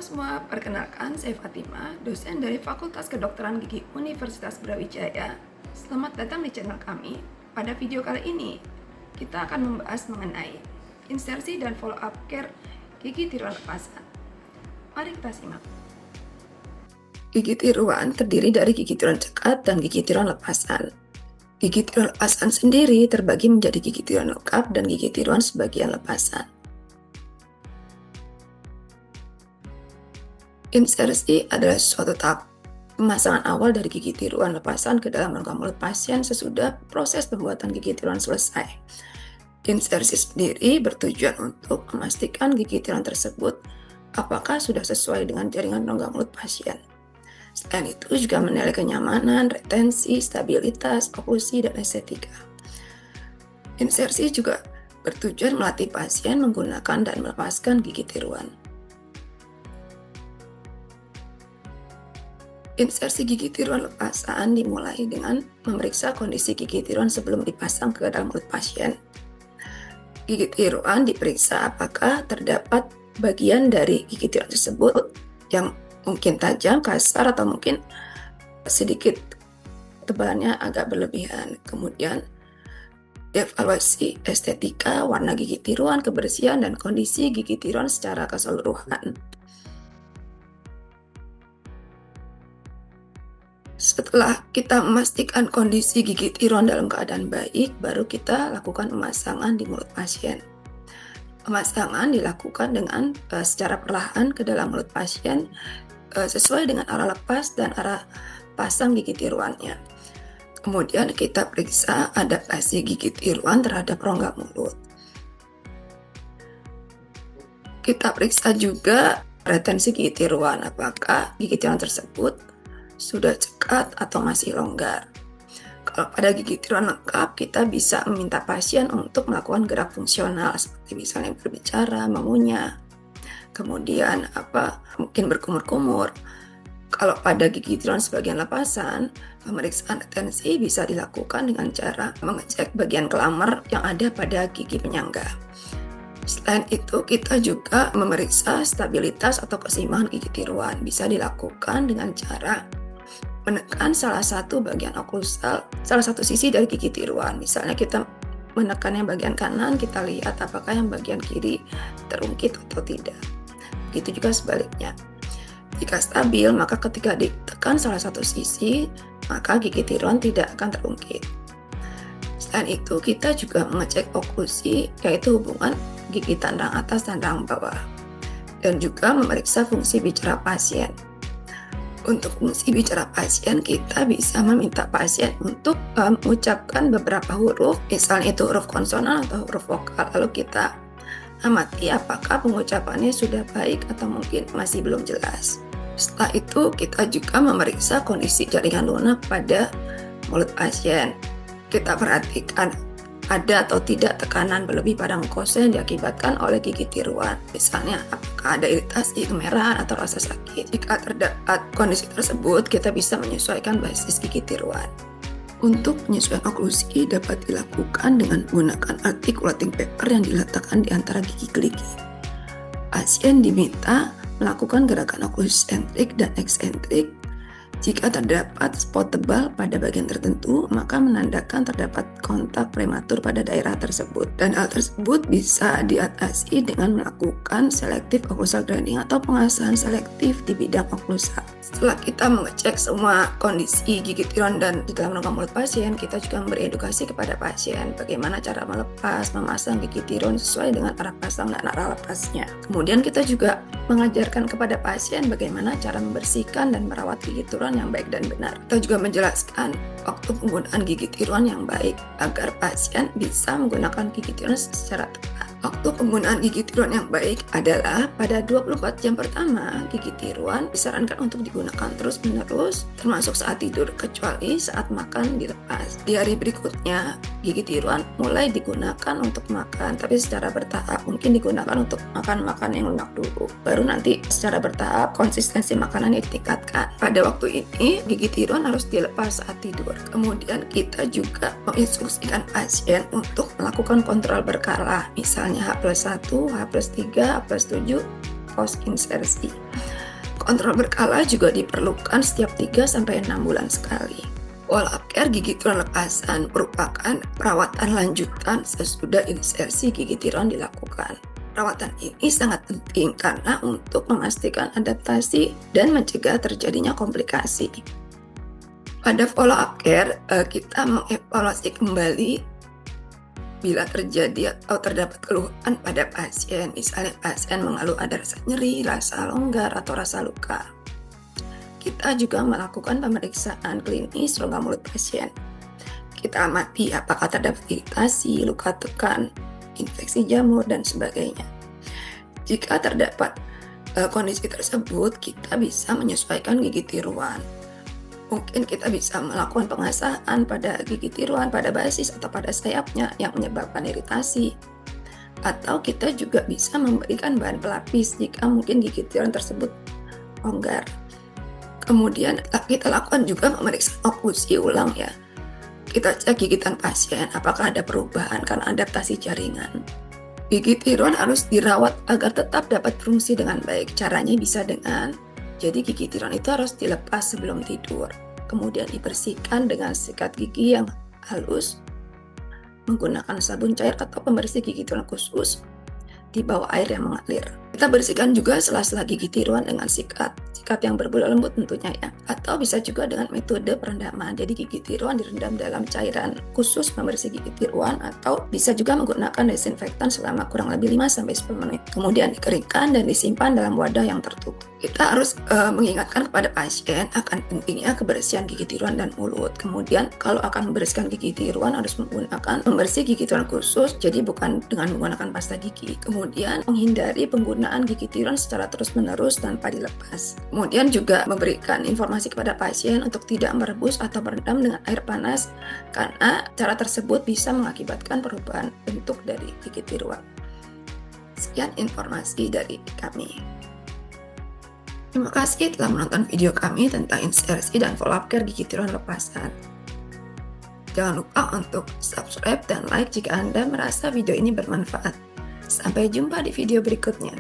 semua, perkenalkan saya Fatima, dosen dari Fakultas Kedokteran Gigi Universitas Brawijaya. Selamat datang di channel kami. Pada video kali ini, kita akan membahas mengenai insersi dan follow-up care gigi tiruan lepasan. Mari kita simak. Gigi tiruan terdiri dari gigi tiruan cekat dan gigi tiruan lepasan. Gigi tiruan lepasan sendiri terbagi menjadi gigi tiruan lengkap dan gigi tiruan sebagian lepasan. Insersi adalah suatu tahap pemasangan awal dari gigi tiruan lepasan ke dalam rongga mulut pasien sesudah proses pembuatan gigi tiruan selesai. Insersi sendiri bertujuan untuk memastikan gigi tiruan tersebut apakah sudah sesuai dengan jaringan rongga mulut pasien. Selain itu juga menilai kenyamanan, retensi, stabilitas, oklusi, dan estetika. Insersi juga bertujuan melatih pasien menggunakan dan melepaskan gigi tiruan. Insersi gigi tiruan lepasan dimulai dengan memeriksa kondisi gigi tiruan sebelum dipasang ke dalam mulut pasien. Gigi tiruan diperiksa apakah terdapat bagian dari gigi tiruan tersebut yang mungkin tajam, kasar, atau mungkin sedikit tebalnya agak berlebihan. Kemudian evaluasi estetika, warna gigi tiruan, kebersihan, dan kondisi gigi tiruan secara keseluruhan. Setelah kita memastikan kondisi gigi tiruan dalam keadaan baik, baru kita lakukan pemasangan di mulut pasien. Pemasangan dilakukan dengan secara perlahan ke dalam mulut pasien sesuai dengan arah lepas dan arah pasang gigi tiruannya. Kemudian kita periksa adaptasi gigi tiruan terhadap rongga mulut. Kita periksa juga retensi gigi tiruan, apakah gigi tiruan tersebut sudah cekat atau masih longgar. Kalau pada gigi tiruan lengkap, kita bisa meminta pasien untuk melakukan gerak fungsional seperti misalnya berbicara, mengunyah, kemudian mungkin berkumur-kumur. Kalau pada gigi tiruan sebagian lepasan, pemeriksaan retensi bisa dilakukan dengan cara mengecek bagian kelamer yang ada pada gigi penyangga. Selain itu, kita juga memeriksa stabilitas atau keseimbangan gigi tiruan. Bisa dilakukan dengan cara menekan salah satu bagian oklusal, salah satu sisi dari gigi tiruan. Misalnya kita menekan yang bagian kanan, kita lihat apakah yang bagian kiri terungkit atau tidak. Begitu juga sebaliknya. Jika stabil, maka ketika ditekan salah satu sisi, maka gigi tiruan tidak akan terungkit. Selain itu, kita juga mengecek oklusi, yaitu hubungan gigi tandang atas dan tandang bawah. Dan juga memeriksa fungsi bicara pasien. Untuk fungsi bicara pasien, kita bisa meminta pasien untuk mengucapkan beberapa huruf, misalnya itu huruf konsonan atau huruf vokal, lalu kita amati apakah pengucapannya sudah baik atau mungkin masih belum jelas. Setelah itu, kita juga memeriksa kondisi jaringan lunak pada mulut pasien. Kita perhatikan ada atau tidak tekanan berlebih pada mukosa yang diakibatkan oleh gigi tiruan. Misalnya, apakah ada iritasi, kemerahan, atau rasa sakit. Jika terdapat kondisi tersebut, kita bisa menyesuaikan basis gigi tiruan. Untuk penyesuaian oklusi dapat dilakukan dengan menggunakan articulating paper yang diletakkan di antara gigi keligi. Pasien diminta melakukan gerakan oklusi sentrik dan eksentrik. Jika terdapat spot tebal pada bagian tertentu, maka menandakan terdapat kontak prematur pada daerah tersebut. Dan hal tersebut bisa diatasi dengan melakukan selective occlusal draining atau pengasahan selektif di bidang oklusal. Setelah kita mengecek semua kondisi gigi tiruan dan di dalam rongga mulut pasien, kita juga memberi edukasi kepada pasien bagaimana cara melepas, memasang gigi tiruan sesuai dengan arah pasang dan arah lepasnya. Kemudian kita juga mengajarkan kepada pasien bagaimana cara membersihkan dan merawat gigi tiruan yang baik dan benar. Kita juga menjelaskan waktu penggunaan gigi tiruan yang baik agar pasien bisa menggunakan gigi tiruan secara tepat. Waktu penggunaan gigi tiruan yang baik adalah pada 24 jam pertama, gigi tiruan disarankan untuk digunakan terus-menerus, termasuk saat tidur, kecuali saat makan dilepas. Di hari berikutnya, gigi tiruan mulai digunakan untuk makan, tapi secara bertahap. Mungkin digunakan untuk makan yang lunak dulu, baru nanti secara bertahap konsistensi makanan ditingkatkan. Pada waktu ini, gigi tiruan harus dilepas saat tidur. Kemudian kita juga menginstruksikan pasien untuk melakukan kontrol berkala, misalnya H+1, H+3, H+7 post insersi. Kontrol berkala juga diperlukan setiap 3-6 bulan sekali. Follow up care gigi tiruan lepasan merupakan perawatan lanjutan sesudah insersi gigi tiruan dilakukan. Perawatan ini sangat penting karena untuk memastikan adaptasi dan mencegah terjadinya komplikasi. Pada follow up care, kita mengevaluasi kembali bila terjadi atau terdapat keluhan pada pasien. Misalnya pasien mengeluh ada rasa nyeri, rasa longgar, atau rasa luka. Kita juga melakukan pemeriksaan klinis rongga mulut pasien. Kita amati apakah terdapat iritasi, luka tekan, infeksi jamur, dan sebagainya. Jika terdapat kondisi tersebut, kita bisa menyesuaikan gigi tiruan. Mungkin kita bisa melakukan pengasahan pada gigi tiruan, pada basis atau pada sayapnya yang menyebabkan iritasi. Atau kita juga bisa memberikan bahan pelapis jika mungkin gigi tiruan tersebut longgar. Kemudian kita lakukan juga pemeriksaan oklusi ulang ya. Kita cek gigitan pasien apakah ada perubahan karena adaptasi jaringan. Gigi tiruan harus dirawat agar tetap dapat berfungsi dengan baik. Caranya bisa dengan, jadi gigi tiruan itu harus dilepas sebelum tidur. Kemudian dibersihkan dengan sikat gigi yang halus, menggunakan sabun cair atau pembersih gigi tiruan khusus di bawah air yang mengalir. Kita bersihkan juga sela-sela gigi tiruan dengan sikat yang berbola lembut tentunya ya. Atau bisa juga dengan metode perendaman. Jadi gigi tiruan direndam dalam cairan khusus pembersih gigi tiruan, atau bisa juga menggunakan desinfektan selama kurang lebih 5-10 menit. Kemudian dikeringkan dan disimpan dalam wadah yang tertutup. Kita harus mengingatkan kepada pasien akan pentingnya kebersihan gigi tiruan dan mulut. Kemudian kalau akan membersihkan gigi tiruan harus menggunakan pembersih gigi tiruan khusus, jadi bukan dengan menggunakan pasta gigi. Kemudian menghindari penggunaan gigi tiruan secara terus-menerus tanpa dilepas. Kemudian juga memberikan informasi kepada pasien untuk tidak merebus atau merendam dengan air panas karena cara tersebut bisa mengakibatkan perubahan bentuk dari gigi tiruan. Sekian informasi dari kami. Terima kasih telah menonton video kami tentang insersi dan follow up care gigi tiruan lepasan. Jangan lupa untuk subscribe dan like jika Anda merasa video ini bermanfaat. Sampai jumpa di video berikutnya.